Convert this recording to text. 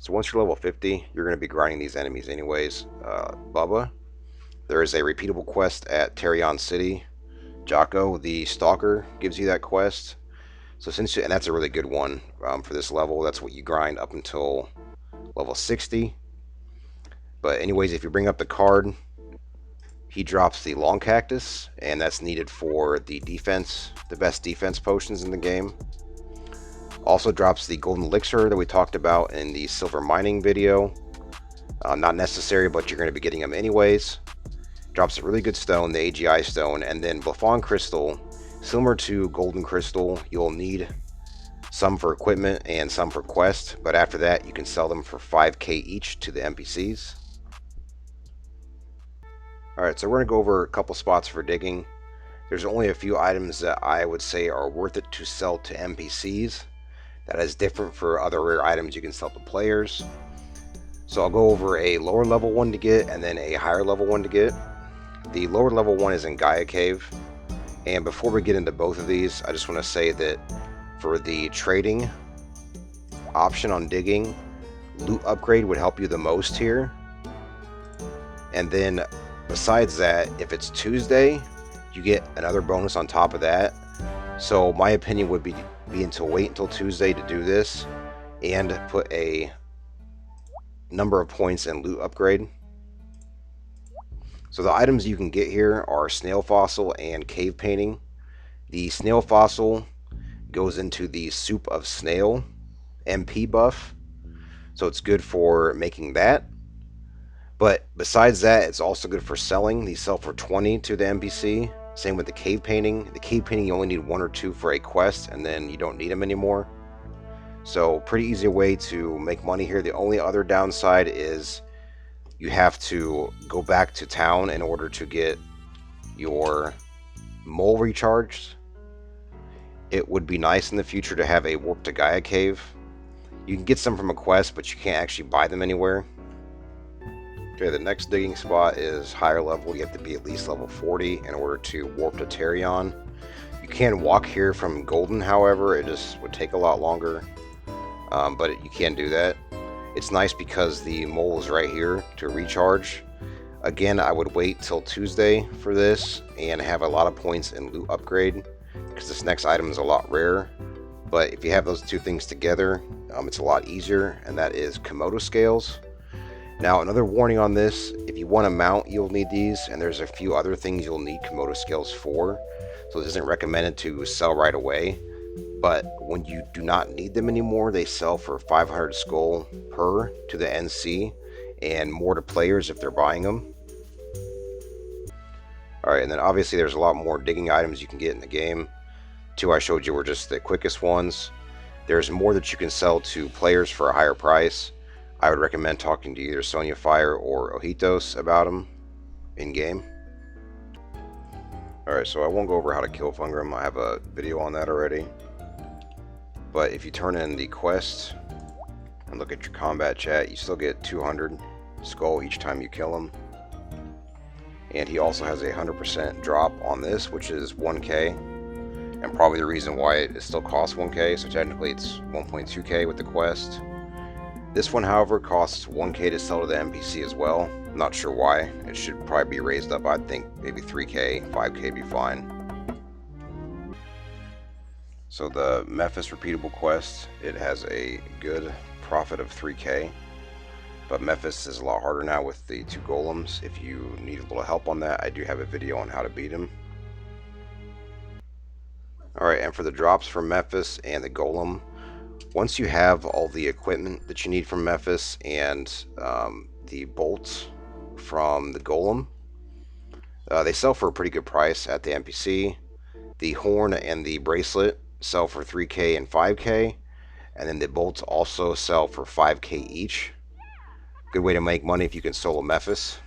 So once you're level 50, you're going to be grinding these enemies anyways. Bubba. There is a repeatable quest at Terrion City. Jocko, the Stalker, gives you that quest. So and that's a really good one for this level. That's what you grind up until level 60. But anyways, if you bring up the card, he drops the Long Cactus, and that's needed for the defense, the best defense potions in the game. Also drops the Golden Elixir that we talked about in the Silver Mining video. Not necessary, but you're going to be getting them anyways. Drops a really good stone, the AGI stone, and then Blafon Crystal. Similar to Golden Crystal, you'll need some for equipment and some for quest, but after that you can sell them for 5k each to the NPCs. Alright, so we're going to go over a couple spots for digging. There's only a few items that I would say are worth it to sell to NPCs. That is different for other rare items you can sell to players. So I'll go over a lower level one to get and then a higher level one to get. The lower level one is in Gaia Cave. And before we get into both of these, I just want to say that for the trading option on digging, loot upgrade would help you the most here. And then besides that, if it's Tuesday, you get another bonus on top of that. So my opinion would be to wait until Tuesday to do this and put a number of points in loot upgrade. So the items you can get here are Snail Fossil and Cave Painting. The Snail Fossil goes into the Soup of Snail MP buff, so it's good for making that. But besides that, it's also good for selling. These sell for 20 to the NPC. Same with the Cave Painting. The Cave Painting, you only need 1 or 2 for a quest, and then you don't need them anymore. So pretty easy way to make money here. The only other downside is you have to go back to town in order to get your mole recharged. It would be nice in the future to have a Warp to Gaia Cave. You can get some from a quest, but you can't actually buy them anywhere. Okay, the next digging spot is higher level. You have to be at least level 40 in order to warp to Terrion. You can walk here from Golden, however, it just would take a lot longer, but you can do that. It's nice because the mole is right here to recharge. Again, I would wait till Tuesday for this and have a lot of points in loot upgrade because this next item is a lot rarer. But if you have those two things together, it's a lot easier, and that is Komodo Scales. Now, another warning on this, if you want to mount, you'll need these, and there's a few other things you'll need Komodo Scales for. So this isn't recommended to sell right away. But when you do not need them anymore, they sell for 500 skull per to the NC, and more to players if they're buying them. Alright, and then obviously there's a lot more digging items you can get in the game. 2 I showed you were just the quickest ones. There's more that you can sell to players for a higher price. I would recommend talking to either Sonia Fire or Ojitos about them in-game. Alright, so I won't go over how to kill Fungrim. I have a video on that already. But if you turn in the quest and look at your combat chat, you still get 200 skull each time you kill him. And he also has a 100% drop on this, which is 1k. And probably the reason why it still costs 1k, so technically it's 1.2k with the quest. This one, however, costs 1k to sell to the NPC as well. I'm not sure why. It should probably be raised up. I'd think maybe 3k, 5k be fine. So the Mephus repeatable quest, it has a good profit of 3k. But Mephus is a lot harder now with the 2 golems. If you need a little help on that, I do have a video on how to beat him. Alright, and for the drops from Mephus and the golem, once you have all the equipment that you need from Mephus and the bolts from the golem, they sell for a pretty good price at the NPC. The horn and the bracelet sell for 3k and 5k, and then the bolts also sell for 5k each. Good way to make money if you can solo Mephus.